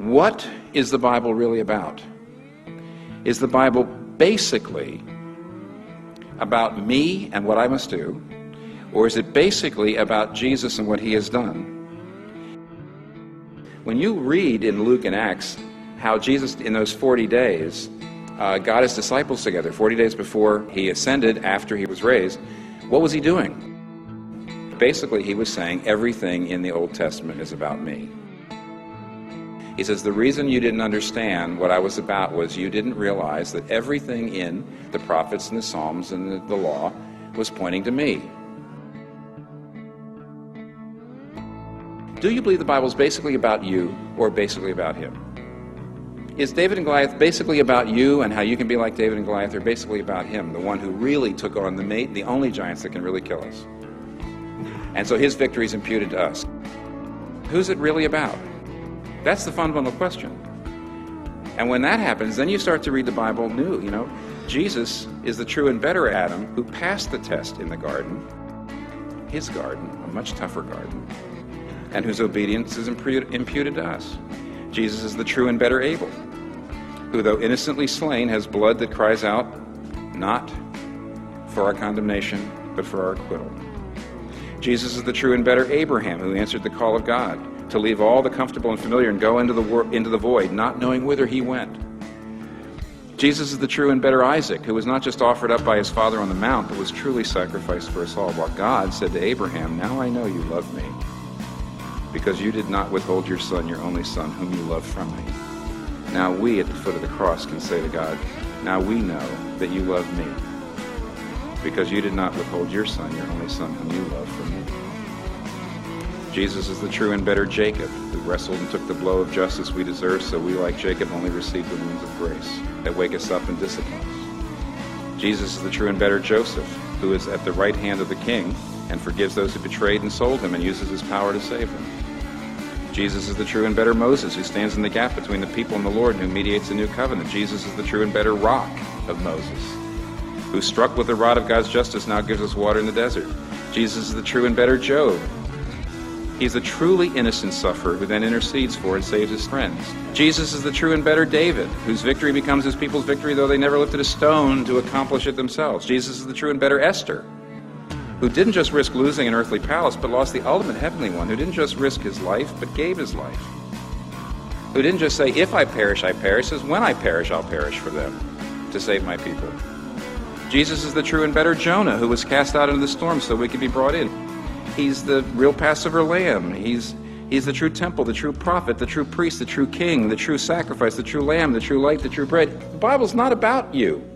What is the Bible really about? Is the Bible basically about me and what I must do, or is it basically about Jesus and what he has done? When you read in Luke and Acts how Jesus, in those 40 days, got his disciples together, 40 days before he ascended, after he was raised, what was he doing? Basically, he was saying everything in the Old Testament is about me. He says, the reason you didn't understand what I was about was you didn't realize that everything in the prophets and the Psalms and the law was pointing to me. Do you believe the Bible is basically about you or basically about him? Is David and Goliath basically about you and how you can be like David and Goliath, or basically about him, the one who really took on the only giants that can really kill us? And so his victory is imputed to us. Who's it really about? That's the fundamental question. And when that happens, then you start to read the Bible new. Jesus is the true and better Adam who passed the test in the garden, his garden, a much tougher garden, and whose obedience is imputed to us. Jesus is the true and better Abel, who, though innocently slain, has blood that cries out, not for our condemnation, but for our acquittal. Jesus is the true and better Abraham, who answered the call of God to leave all the comfortable and familiar and go into the void, not knowing whither he went. Jesus is the true and better Isaac, who was not just offered up by his father on the mount, but was truly sacrificed for us all, while God said to Abraham, now I know you love me, because you did not withhold your son, your only son, whom you love from me. Now we, at the foot of the cross, can say to God, now we know that you love me, because you did not withhold your son, your only son, whom you love from me. Jesus is the true and better Jacob, who wrestled and took the blow of justice we deserve, so we, like Jacob, only receive the wounds of grace that wake us up and discipline us. Jesus is the true and better Joseph, who is at the right hand of the king and forgives those who betrayed and sold him and uses his power to save them. Jesus is the true and better Moses, who stands in the gap between the people and the Lord and who mediates a new covenant. Jesus is the true and better rock of Moses, who struck with the rod of God's justice now gives us water in the desert. Jesus is the true and better Job. He's the truly innocent sufferer who then intercedes for and saves his friends. Jesus is the true and better David, whose victory becomes his people's victory, though they never lifted a stone to accomplish it themselves. Jesus is the true and better Esther, who didn't just risk losing an earthly palace, but lost the ultimate heavenly one, who didn't just risk his life, but gave his life, who didn't just say, if I perish, I perish, says, when I perish, I'll perish for them, to save my people. Jesus is the true and better Jonah, who was cast out into the storm so we could be brought in. He's the real Passover lamb. He's the true temple, the true prophet, the true priest, the true king, the true sacrifice, the true lamb, the true light, the true bread. The Bible's not about you.